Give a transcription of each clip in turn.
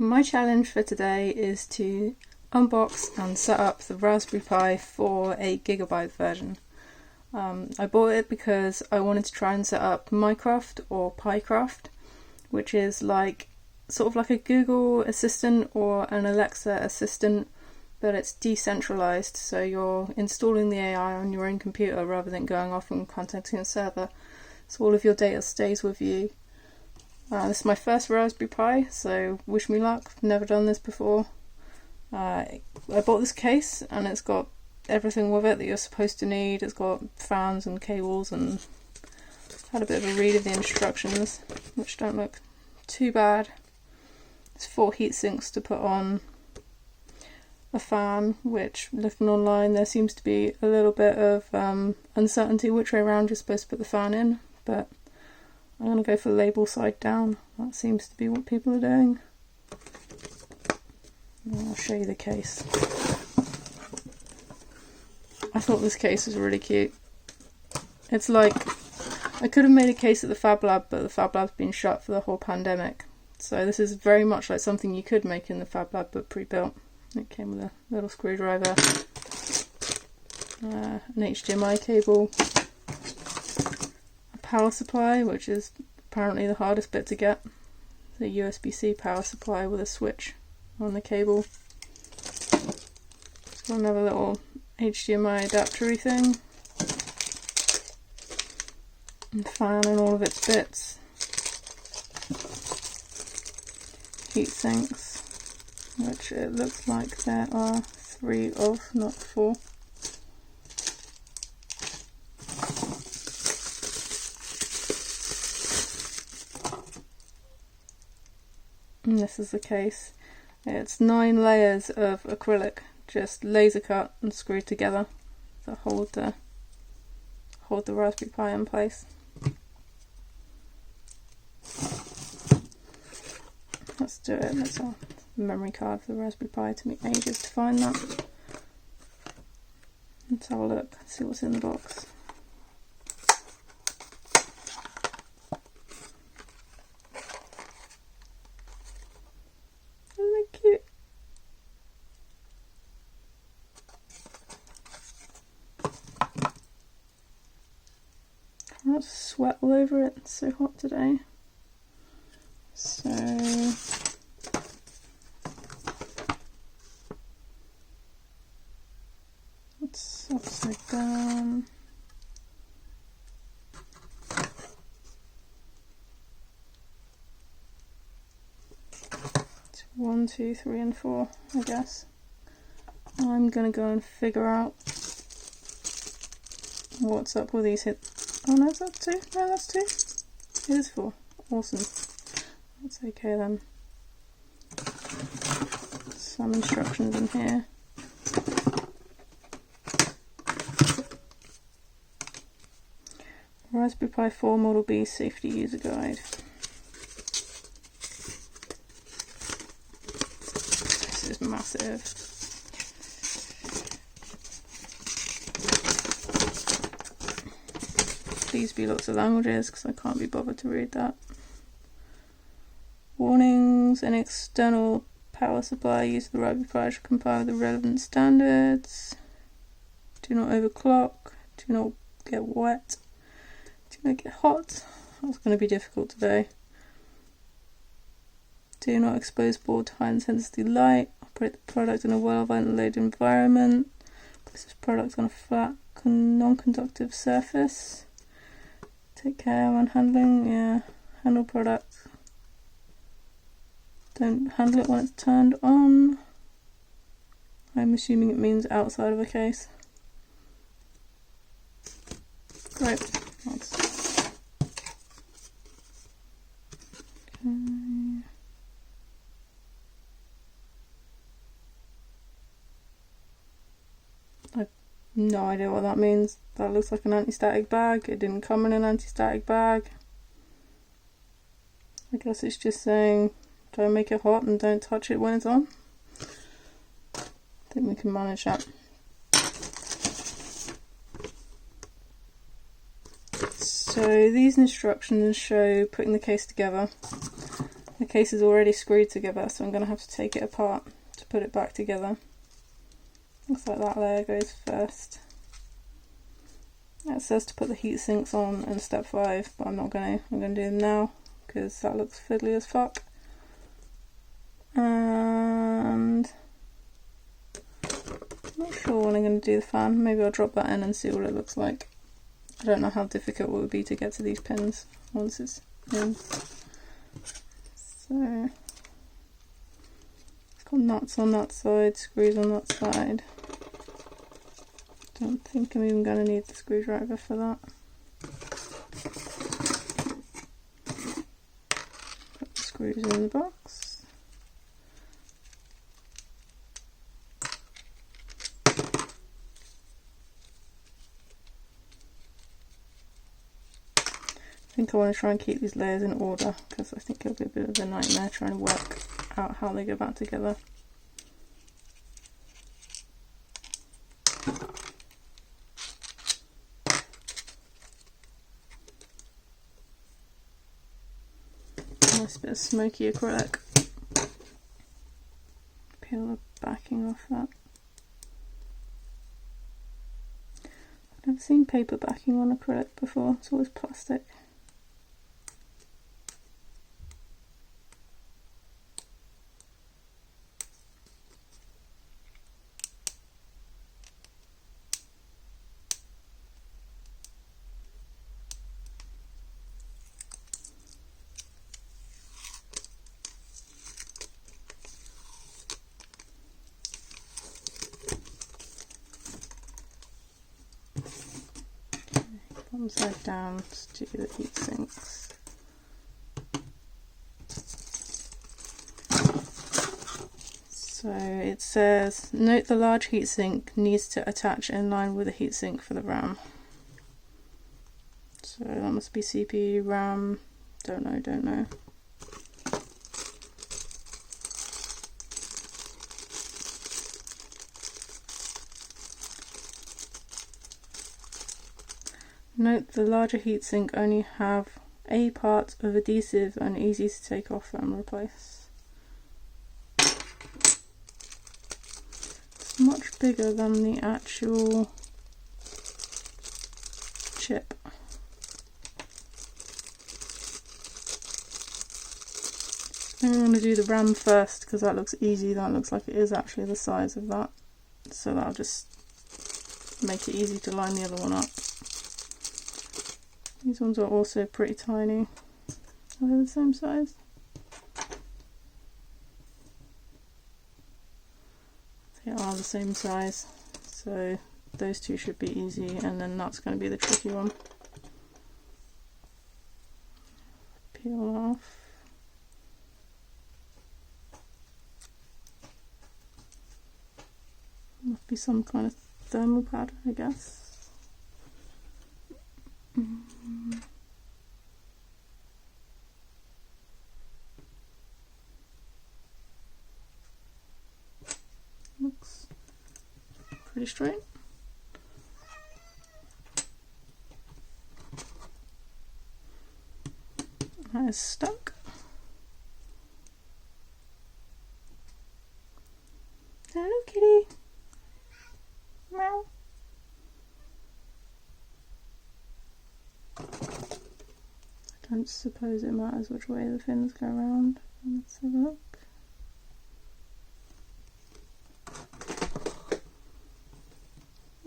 My challenge for today is to unbox and set up the Raspberry Pi for 8GB version. I bought it because I wanted to try and set up Minecraft or Piecraft, which is like sort of like a Google Assistant or an Alexa assistant, but it's decentralized, so you're installing the AI on your own computer rather than going off and contacting a server, so all of your data stays with you. This is my first Raspberry Pi, so wish me luck. I've never done this before. I bought this case and it's got everything with it that you're supposed to need. It's got fans and cables, and had a bit of a read of the instructions, which don't look too bad. There's 4 heat sinks to put on, a fan, which looking online there seems to be a little bit of uncertainty which way around you're supposed to put the fan in, but I'm going to go for label side down. That seems to be what people are doing. And I'll show you the case. I thought this case was really cute. It's like, I could have made a case at the Fab Lab, but the Fab Lab's been shut for the whole pandemic. So this is very much like something you could make in the Fab Lab, but pre-built. It came with a little screwdriver, an HDMI cable, a power supply, which is apparently the hardest bit to get. The USB-C power supply with a switch on the cable. It's got another little HDMI adapter-y thing. And fan and all of its bits. Heat sinks, which it looks like there are 3 of, not 4. And this is the case. It's 9 layers of acrylic, just laser cut and screwed together to hold the Raspberry Pi in place. Let's do it. That's a memory card for the Raspberry Pi. It took me ages to find that. Let's have a look, see what's in the box. Isn't that cute? I'm not sweat all over it. It's so hot today. So it's upside down. It's 1, 2, 3, and 4, I guess. I'm gonna go and figure out what's up with these hits. Oh no, is that 2? No, that's 2. It is 4. Awesome. That's okay then. Some instructions in here. Raspberry Pi 4 Model B Safety User Guide. This is massive. Please be lots of languages because I can't be bothered to read that. Warnings: an external power supply used for the Raspberry Pi should comply with the relevant standards. Do not overclock. Do not get wet. Do not get hot. That's going to be difficult today. Do not expose board to high intensity light. Operate the product in a well ventilated environment. Place this product on a flat non-conductive surface. Take care when handling. Yeah, handle product. Don't handle it when it's turned on. I'm assuming it means outside of a case. Great. That's okay. I've no idea what that means. That looks like an anti-static bag. It didn't come in an anti-static bag. I guess it's just saying don't make it hot and don't touch it when it's on. I think we can manage that. So these instructions show putting the case together. The case is already screwed together, so I'm going to have to take it apart to put it back together. Looks like that layer goes first. It says to put the heat sinks on in step 5, but I'm not going to. I'm going to do them now because that looks fiddly as fuck. And I'm not sure when I'm going to do the fan. Maybe I'll drop that in and see what it looks like. I don't know how difficult it would be to get to these pins once it's in. So it's got nuts on that side, screws on that side. Don't think I'm even going to need the screwdriver for that. Put the screws in the box. I think I want to try and keep these layers in order because I think it'll be a bit of a nightmare trying to work out how they go back together. Nice bit of smoky acrylic. Peel the backing off that. I've never seen paper backing on acrylic before, it's always plastic. Bottom side down to the heat sinks. So it says, note the large heatsink needs to attach in line with the heatsink for the RAM. So that must be CPU, RAM, don't know. Note the larger heatsink only have a part of adhesive and easy to take off and replace. It's much bigger than the actual chip. I'm going to do the RAM first because that looks easy. That looks like it is actually the size of that. So that'll just make it easy to line the other one up. These ones are also pretty tiny. Are they the same size? They are the same size. So those two should be easy, and then that's going to be the tricky one. Peel off. Must be some kind of thermal pad, I guess. Looks pretty straight. That is stuck. Hello, kitty. Meow. I don't suppose it matters which way the fins go around. Let's have a look.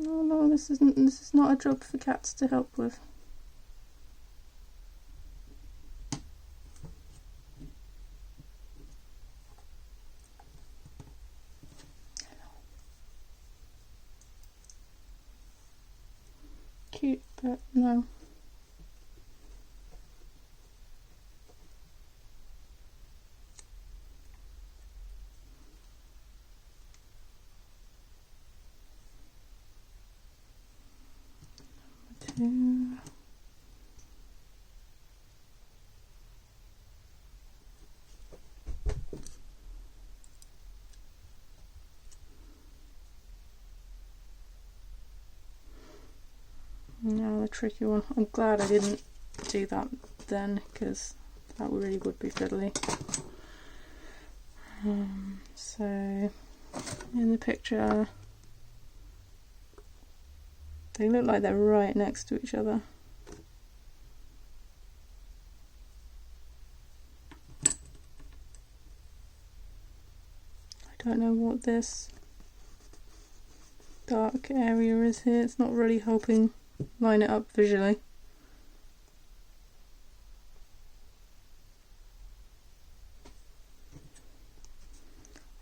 Oh no, this is not a job for cats to help with. Cute, but no. Now the tricky one. I'm glad I didn't do that then, because that really would be fiddly. in the picture they look like they're right next to each other. I don't know what this dark area is here. It's not really helping line it up visually.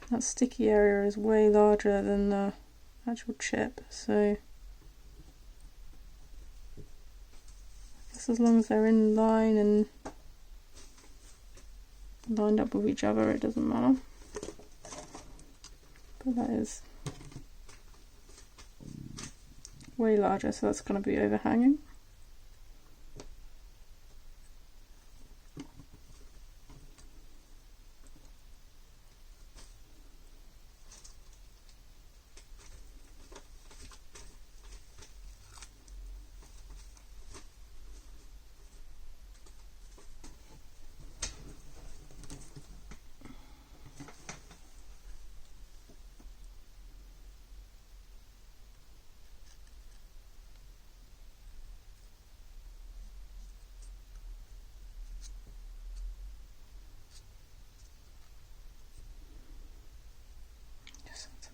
That sticky area is way larger than the actual chip, so I guess as long as they're in line and lined up with each other, it doesn't matter. But that is way larger, so that's going to be overhanging.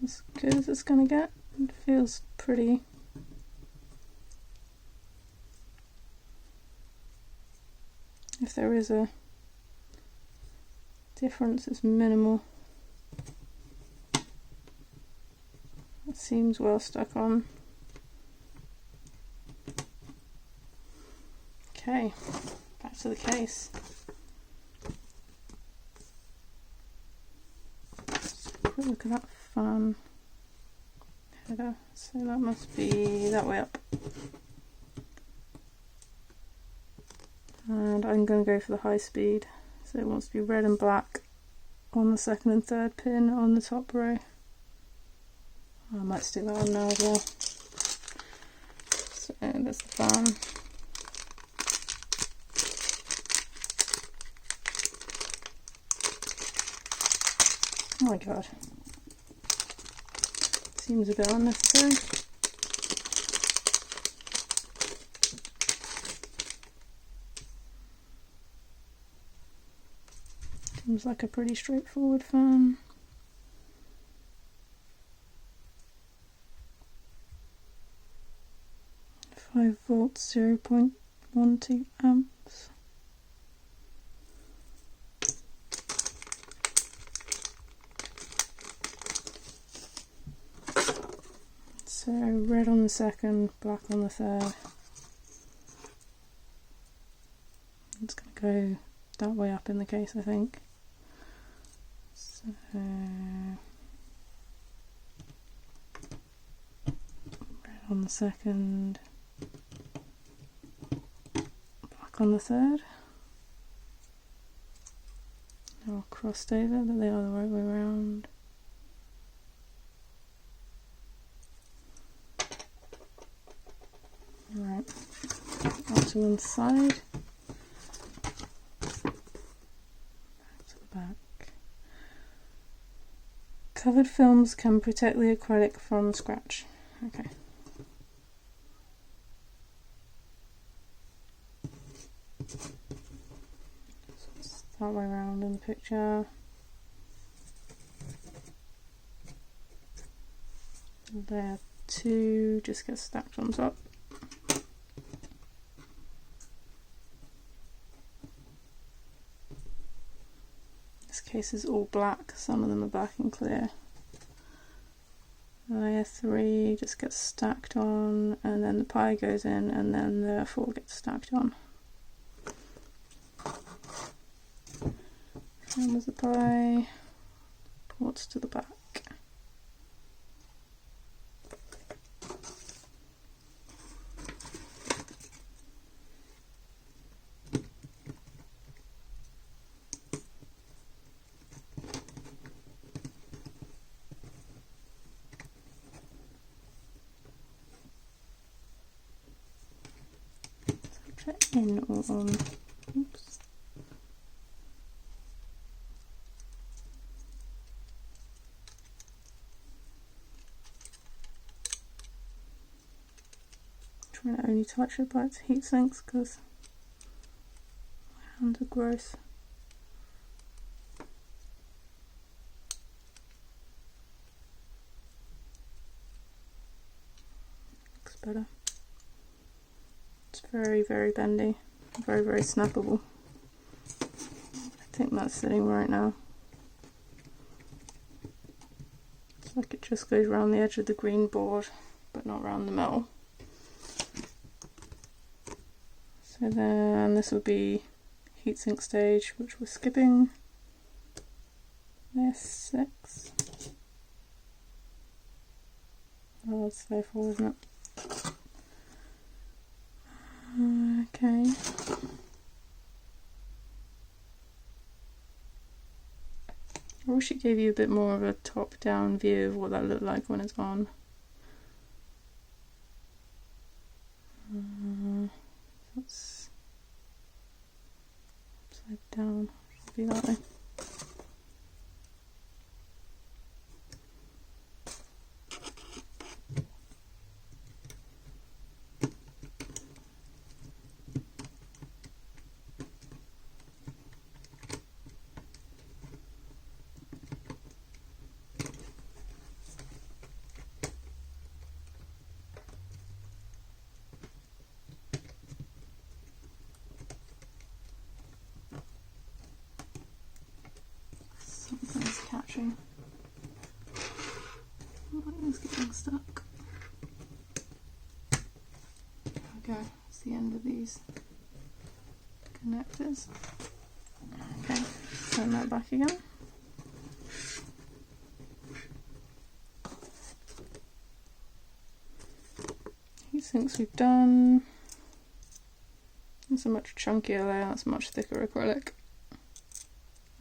As good as it's going to get. It feels pretty. If there is a difference, it's minimal. It seems well stuck on. Okay, back to the case. Quick look at that fan header, so that must be that way up. And I'm going to go for the high speed, so it wants to be red and black on the second and third pin on the top row. I might stick that on now as well. So there's the fan. Oh my god. Seems a bit unnecessary. Seems like a pretty straightforward fan. Five volts, 0.12 amps. So red on the second, black on the third. It's going to go that way up in the case, I think. So red on the second, black on the third. They're all crossed over, but they are the right way around. Right, onto one side, back to the back. Covered films can protect the acrylic from scratch. Okay. So it's that way around in the picture. Layer 2 just gets stacked on top. This case is all black, some of them are black and clear. Layer 3 just gets stacked on, and then the pie goes in, and then the 4 gets stacked on. And there's the pie, ports to the back. In or on. Oops. trying to only touch it by its heat sinks because my hands are gross. Looks better. It's very, very bendy, very, very snappable. I think that's sitting right now. It's like it just goes around the edge of the green board, but not around the metal. So then this will be heatsink stage, which we're skipping. There's 6. Oh, that's therefore, isn't it? Okay. I wish it gave you a bit more of a top-down view of what that looked like when it's on. That's upside down. Should be that way. Something's catching. Something's getting stuck. There we go. That's the end of these connectors. Okay, turn that back again. Heat sinks we've done. That's a much chunkier layer, that's much thicker acrylic.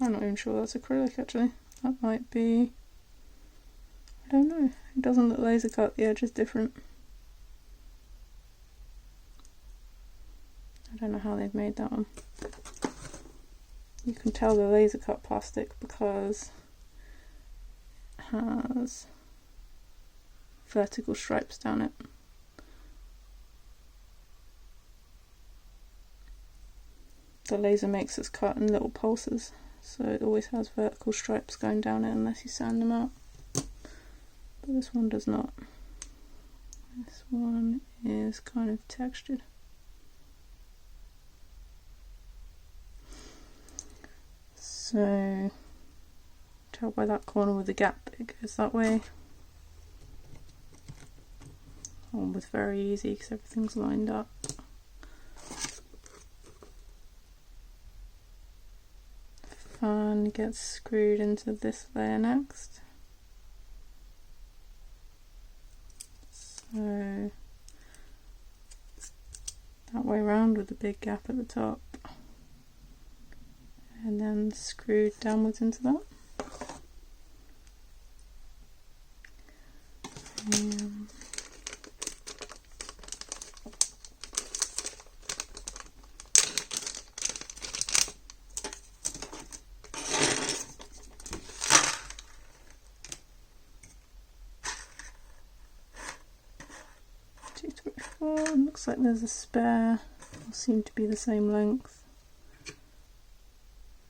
I'm not even sure that's acrylic actually. That might be, I don't know. It doesn't look laser cut, the edge is different. I don't know how they've made that one. You can tell the laser cut plastic because it has vertical stripes down it. The laser makes its cut in little pulses, so it always has vertical stripes going down it unless you sand them out. But this one does not. This one is kind of textured. So, tell by that corner with the gap that it goes that way. Almost very easy because everything's lined up. Fan gets screwed into this layer next. So that way round with the big gap at the top, and then screwed downwards into that. Looks like there's a spare, will seem to be the same length.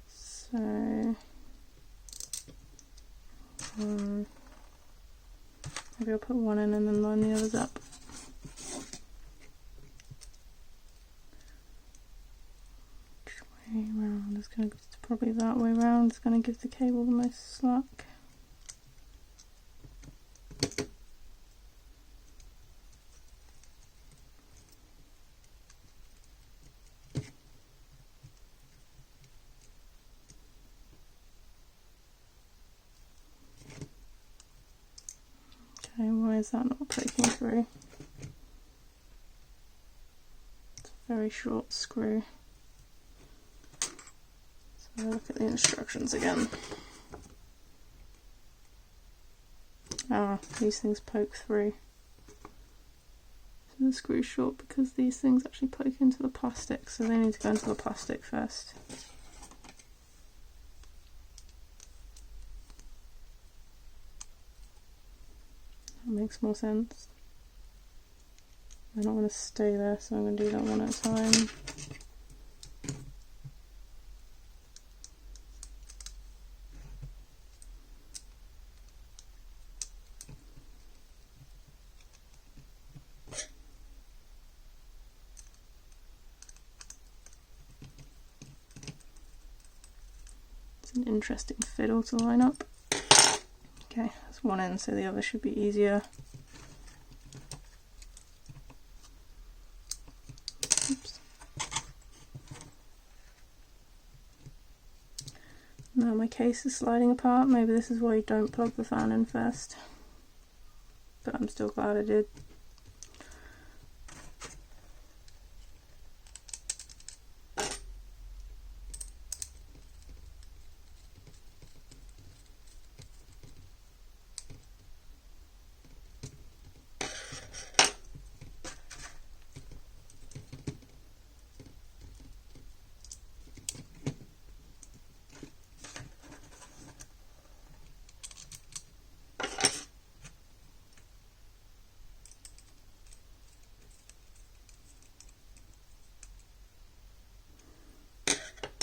So maybe I'll put one in and then line the others up. Which way round? It's going to probably that way round. It's going to give the cable the most slack. Okay, why is that not poking through? It's a very short screw. So look at the instructions again. Ah, these things poke through. So the screw's short because these things actually poke into the plastic, so they need to go into the plastic first. That makes more sense. They're not going to stay there, so I'm going to do that one at a time. It's an interesting fiddle to line up. Okay, that's one end, so the other should be easier. Oops. Now my case is sliding apart. Maybe this is why you don't plug the fan in first. But I'm still glad I did.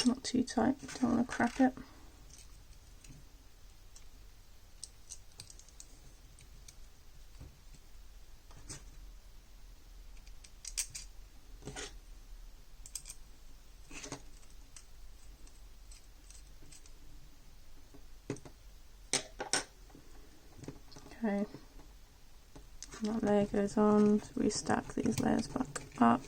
Not too tight, don't want to crack it. Okay, that layer goes on, so we stack these layers back up.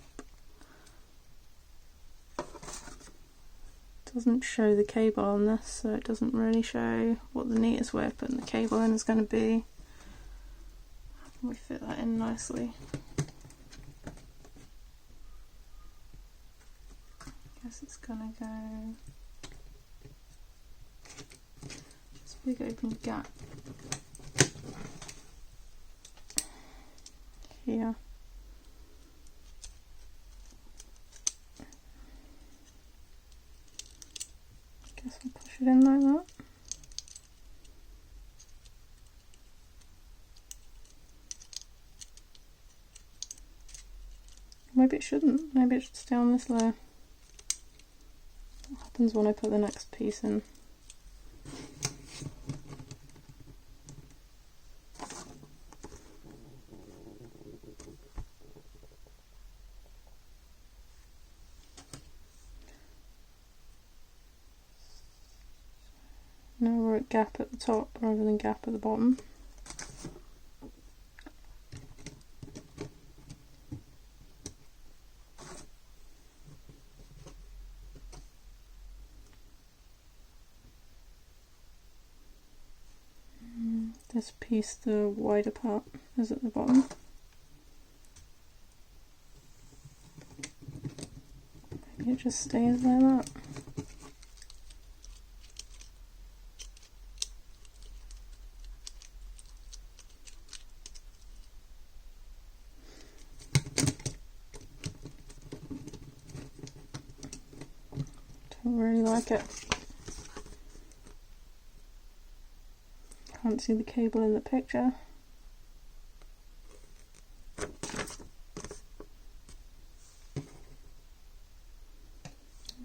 Doesn't show the cable on this, so it doesn't really show what the neatest way of putting the cable in is going to be. We fit that in nicely. Guess it's gonna go this big open gap here. Guess we'll push it in like that. Maybe it shouldn't. Maybe it should stay on this layer. What happens when I put the next piece in? Now we're at gap at the top rather than gap at the bottom. This piece, the wider part, is at the bottom. Maybe it just stays like that. Don't really like it. Can't see the cable in the picture.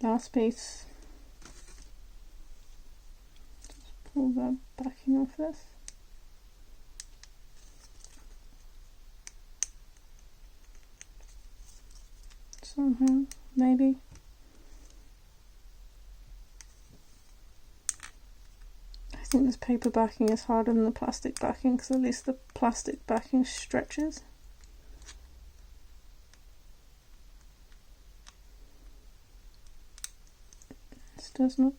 Last piece. Just pull the backing off this. Somehow, maybe. I think this paper backing is harder than the plastic backing because at least the plastic backing stretches. This does not.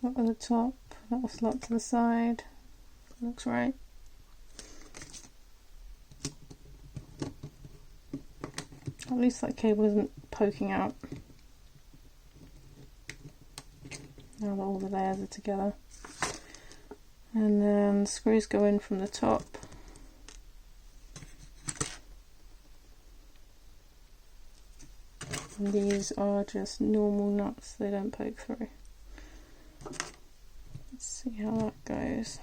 Slot at the top, little slot to the side. Looks right. At least that cable isn't poking out. Now that all the layers are together. And then the screws go in from the top. And these are just normal nuts, they don't poke through. Let's see how that goes.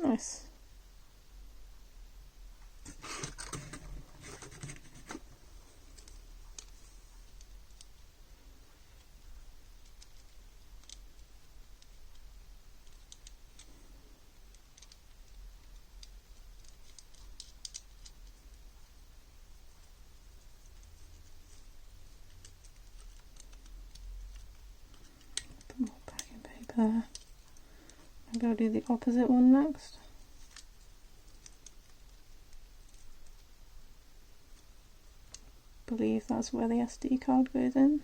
Nice. Put more packing paper there. Maybe I'll do the opposite one next. I believe that's where the SD card goes in.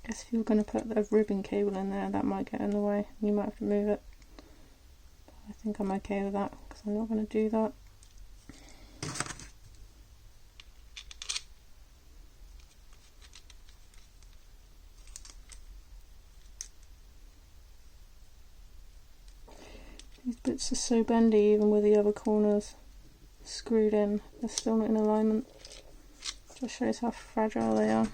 Guess if you were going to put a ribbon cable in there, that might get in the way. You might have to move it. But I think I'm okay with that because I'm not going to do that. These bits are so bendy even with the other corners screwed in. They're still not in alignment. Just shows how fragile they are.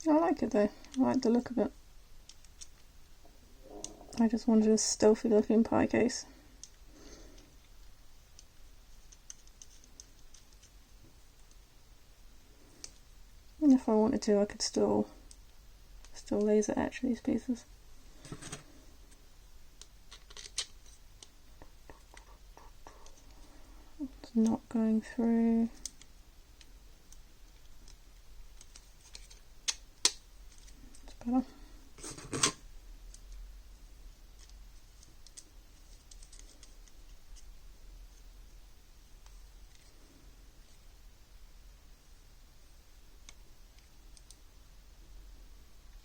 I like it though, I like the look of it. I just wanted a stealthy looking pie case. And if I wanted to, I could still laser etch these pieces. It's not going through. Better.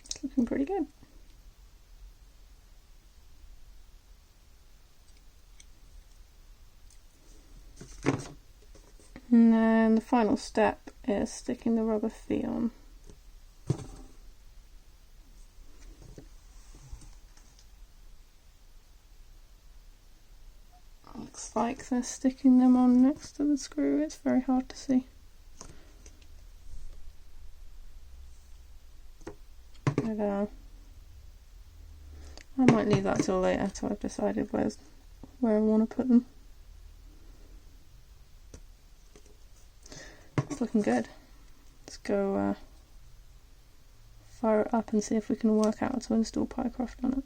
It's looking pretty good. And then the final step is sticking the rubber feet on. Looks like they're sticking them on next to the screw. It's very hard to see. But I might leave that till later, till I've decided where I want to put them. It's looking good. Let's go fire it up and see if we can work out how to install Pycroft on it.